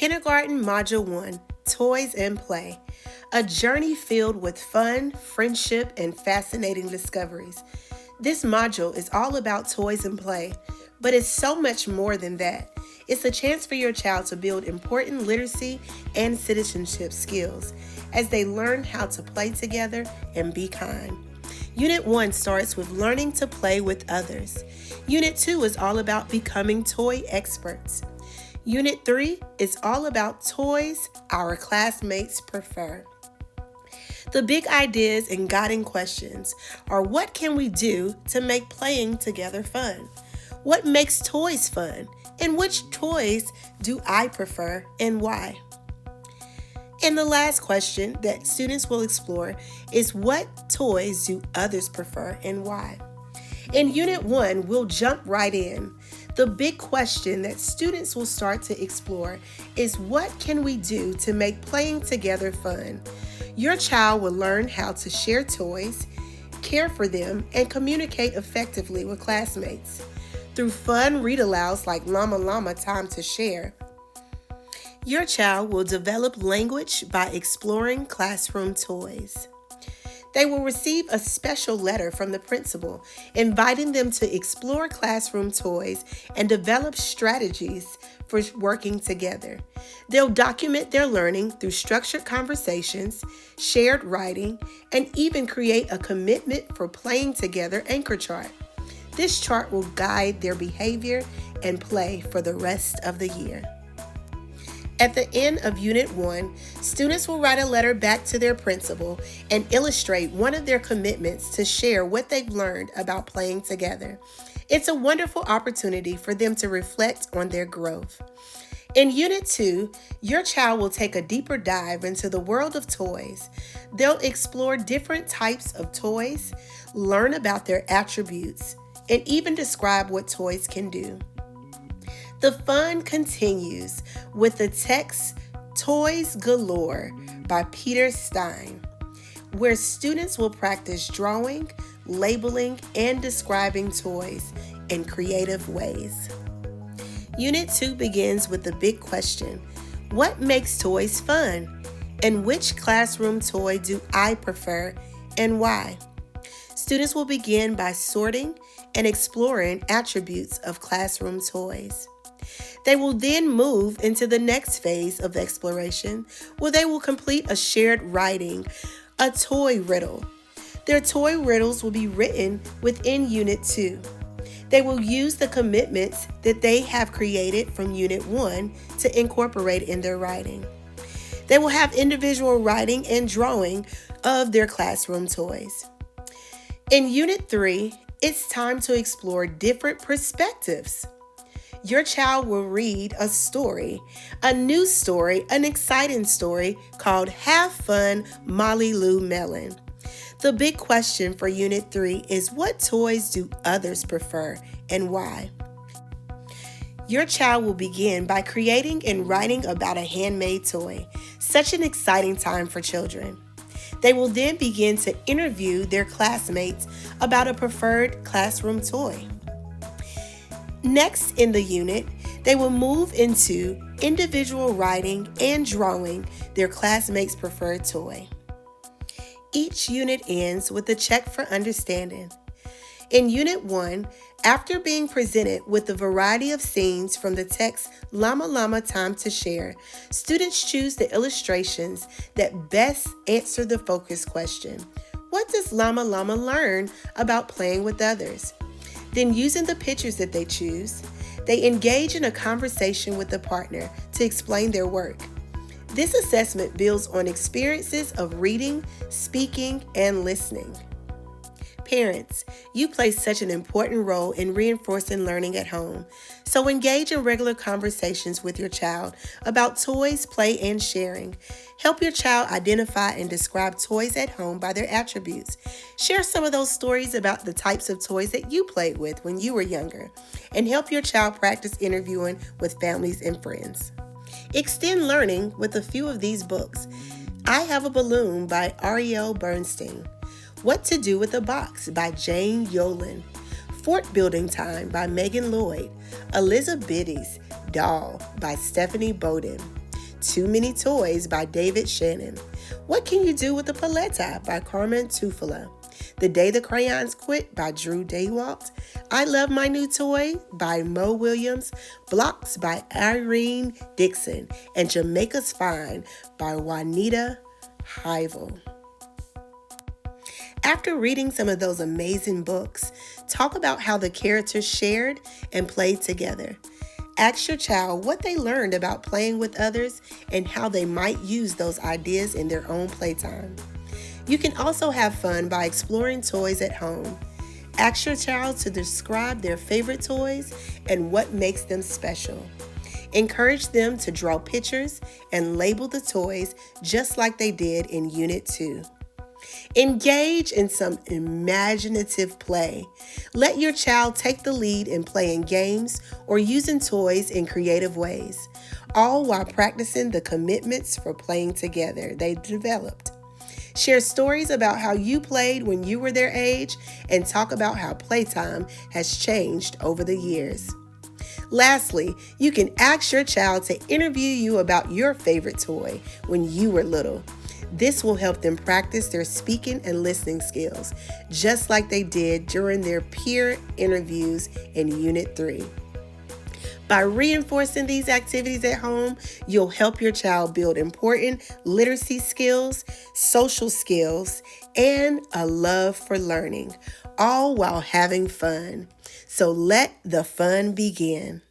Kindergarten Module 1, Toys and Play. A journey filled with fun, friendship, and fascinating discoveries. This module is all about toys and play, but it's so much more than that. It's a chance for your child to build important literacy and citizenship skills as they learn how to play together and be kind. Unit 1 starts with learning to play with others. Unit 2 is all about becoming toy experts. Unit 3 is all about toys our classmates prefer. The big ideas and guiding questions are: what can we do to make playing together fun? What makes toys fun? And which toys do I prefer and why? And the last question that students will explore is: what toys do others prefer and why? In Unit 1, we'll jump right in. The big question that students will start to explore is: what can we do to make playing together fun? Your child will learn how to share toys, care for them, and communicate effectively with classmates. Through fun read-alouds like Llama Llama Time to Share, your child will develop language by exploring classroom toys. They will receive a special letter from the principal inviting them to explore classroom toys and develop strategies for working together. They'll document their learning through structured conversations, shared writing, and even create a commitment for playing together anchor chart. This chart will guide their behavior and play for the rest of the year. At the end of Unit 1, students will write a letter back to their principal and illustrate one of their commitments to share what they've learned about playing together. It's a wonderful opportunity for them to reflect on their growth. In Unit 2, your child will take a deeper dive into the world of toys. They'll explore different types of toys, learn about their attributes, and even describe what toys can do. The fun continues with the text Toys Galore by Peter Stein, where students will practice drawing, labeling, and describing toys in creative ways. Unit 2 begins with the big question: what makes toys fun? And which classroom toy do I prefer and why? Students will begin by sorting and exploring attributes of classroom toys. They will then move into the next phase of exploration, where they will complete a shared writing, a toy riddle. Their toy riddles will be written within Unit 2. They will use the commitments that they have created from Unit 1 to incorporate in their writing. They will have individual writing and drawing of their classroom toys. In Unit 3, it's time to explore different perspectives. Your child will read a story, a new story, an exciting story called Have Fun, Molly Lou Melon. The big question for Unit 3 is: what toys do others prefer and why? Your child will begin by creating and writing about a handmade toy. Such an exciting time for children. They will then begin to interview their classmates about a preferred classroom toy. Next in the unit, they will move into individual writing and drawing their classmates' preferred toy. Each unit ends with a check for understanding. In Unit 1, after being presented with a variety of scenes from the text Llama Llama Time to Share, students choose the illustrations that best answer the focus question: what does Llama Llama learn about playing with others? Then, using the pictures that they choose, they engage in a conversation with the partner to explain their work. This assessment builds on experiences of reading, speaking, and listening. Parents, you play such an important role in reinforcing learning at home, so engage in regular conversations with your child about toys, play, and sharing. Help your child identify and describe toys at home by their attributes. Share some of those stories about the types of toys that you played with when you were younger, and help your child practice interviewing with families and friends. Extend learning with a few of these books. I Have a Balloon by Ariel Bernstein. What to Do with a Box by Jane Yolen. Fort Building Time by Megan Lloyd. Elizabethy's Doll by Stephanie Bowden. Too Many Toys by David Shannon. What Can You Do with a Paletta by Carmen Tufula. The Day the Crayons Quit by Drew Daywalt. I Love My New Toy by Mo Williams. Blocks by Irene Dixon. And Jamaica's Fine by Juanita Hyvel. After reading some of those amazing books, talk about how the characters shared and played together. Ask your child what they learned about playing with others and how they might use those ideas in their own playtime. You can also have fun by exploring toys at home. Ask your child to describe their favorite toys and what makes them special. Encourage them to draw pictures and label the toys just like they did in Unit 2. Engage in some imaginative play. Let your child take the lead in playing games or using toys in creative ways, all while practicing the commitments for playing together they developed. Share stories about how you played when you were their age and talk about how playtime has changed over the years. Lastly, you can ask your child to interview you about your favorite toy when you were little. This will help them practice their speaking and listening skills, just like they did during their peer interviews in Unit 3. By reinforcing these activities at home, you'll help your child build important literacy skills, social skills, and a love for learning, all while having fun. So let the fun begin.